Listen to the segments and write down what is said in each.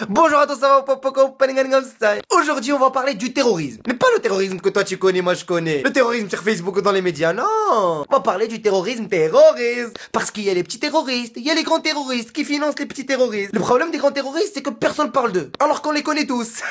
Bonjour à tous, ça va Popo style. Aujourd'hui on va parler du terrorisme. Mais pas le terrorisme que toi tu connais, moi je connais. Le terrorisme sur Facebook ou dans les médias, non. On va parler du terrorisme terroriste. Parce qu'il y a les petits terroristes, il y a les grands terroristes qui financent les petits terroristes. Le problème des grands terroristes c'est que personne parle d'eux, alors qu'on les connaît tous.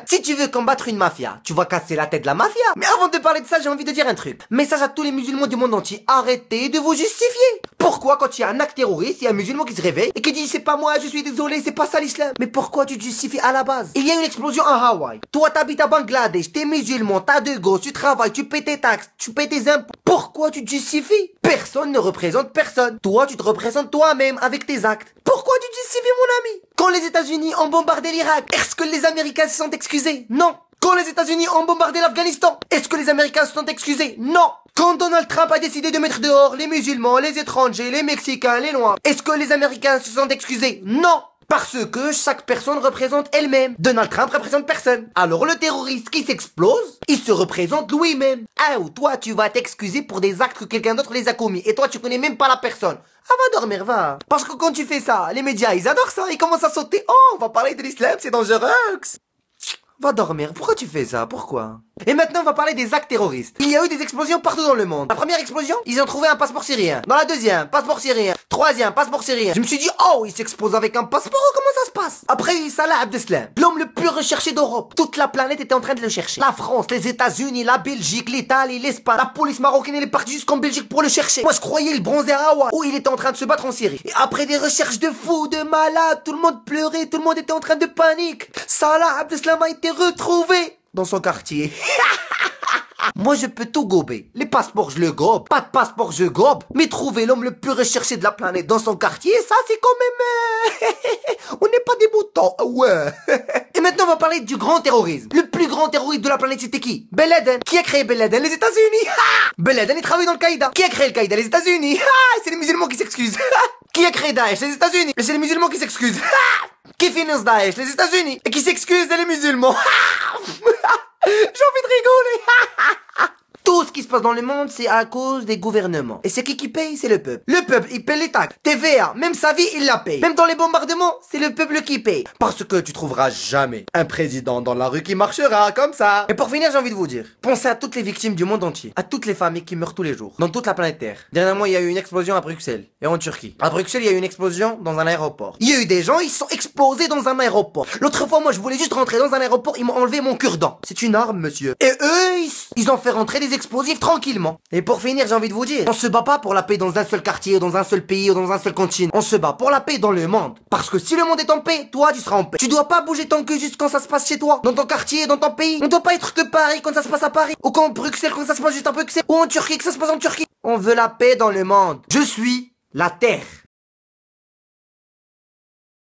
Si tu veux combattre une mafia, tu vas casser la tête de la mafia. Mais avant de parler de ça, j'ai envie de dire un truc. Message à tous les musulmans du monde entier, arrêtez de vous justifier. Pourquoi quand il y a un acte terroriste, il y a un musulman qui se réveille et qui dit c'est pas moi, je suis désolé, c'est pas ça l'islam. Mais pourquoi tu te justifies à la base? Il y a une explosion à Hawaï. Toi t'habites à Bangladesh, t'es musulman, t'as deux gosses, tu travailles, tu paies tes taxes, tu paies tes impôts. Pourquoi tu te justifies? Personne ne représente personne. Toi tu te représentes toi-même avec tes actes. Pourquoi tu te justifies mon ami? Quand les États-Unis ont bombardé l'Irak, est-ce que les Américains se sont excusés? Non. Quand les États-Unis ont bombardé l'Afghanistan, est-ce que les Américains se sont excusés? Non. Quand Donald Trump a décidé de mettre dehors les musulmans, les étrangers, les Mexicains, les Noirs, est-ce que les Américains se sont excusés? Non. Parce que chaque personne représente elle-même. Donald Trump représente personne. Alors le terroriste qui s'explose, il se représente lui-même. Ah, ou toi tu vas t'excuser pour des actes que quelqu'un d'autre les a commis. Et toi tu connais même pas la personne. Ah, va dormir, va. Parce que quand tu fais ça, les médias ils adorent ça. Ils commencent à sauter. Oh, on va parler de l'islam, c'est dangereux. Va dormir. Pourquoi tu fais ça? Pourquoi? Et maintenant, on va parler des actes terroristes. Il y a eu des explosions partout dans le monde. La première explosion, ils ont trouvé un passeport syrien. Dans la deuxième, passeport syrien. Troisième, passeport syrien. Je me suis dit, oh, ils s'exposent avec un passeport, comment ça se passe? Après, Salah Abdeslam, l'homme le plus recherché d'Europe. Toute la planète était en train de le chercher. La France, les États-Unis, la Belgique, l'Italie, l'Espagne. La police marocaine, elle est partie jusqu'en Belgique pour le chercher. Moi, je croyais le bronzer à Hawaï, où il était en train de se battre en Syrie. Et après des recherches de fous, de malades, tout le monde pleurait, tout le monde était en train de panique. Salah Abdeslam a été retrouvé dans son quartier. Moi je peux tout gober. Les passeports je le gobe. Pas de passeport je gobe. Mais trouver l'homme le plus recherché de la planète dans son quartier, ça c'est quand même... On n'est pas des moutons. Ouais. Et maintenant on va parler du grand terrorisme. Le plus grand terroriste de la planète c'était qui? Ben Laden. Qui a créé Ben Laden? Les États-Unis. Ben Laden il travaille dans le Qaïda. Qui a créé le Qaïda? Les États-Unis. C'est les musulmans qui s'excusent. Qui a créé Daesh? Les États-Unis. C'est les musulmans qui s'excusent. Qui finance Daesh? Les États-Unis. Et qui s'excuse? C'est les musulmans. J'ai envie de rigoler. Tout ce qui se passe dans le monde, c'est à cause des gouvernements. Et c'est qui paye? C'est le peuple. Le peuple, il paye les taxes. TVA, même sa vie, il la paye. Même dans les bombardements, c'est le peuple qui paye. Parce que tu trouveras jamais un président dans la rue qui marchera comme ça. Et pour finir, j'ai envie de vous dire, pensez à toutes les victimes du monde entier. À toutes les familles qui meurent tous les jours. Dans toute la planète Terre. Dernièrement, il y a eu une explosion à Bruxelles. Et en Turquie. À Bruxelles, il y a eu une explosion dans un aéroport. Il y a eu des gens, ils sont explosés dans un aéroport. L'autre fois, moi, je voulais juste rentrer dans un aéroport, ils m'ont enlevé mon cure-dent. C'est une arme, monsieur. Et eux, ils ont fait rentrer des explosifs tranquillement. Et pour finir, j'ai envie de vous dire, on se bat pas pour la paix dans un seul quartier, ou dans un seul pays, ou dans un seul continent. On se bat pour la paix dans le monde. Parce que si le monde est en paix, toi, tu seras en paix. Tu dois pas bouger ton cul juste quand ça se passe chez toi, dans ton quartier, dans ton pays. On doit pas être que Paris quand ça se passe à Paris, ou quand Bruxelles quand ça se passe juste à Bruxelles, ou en Turquie que ça se passe en Turquie. On veut la paix dans le monde. Je suis la terre.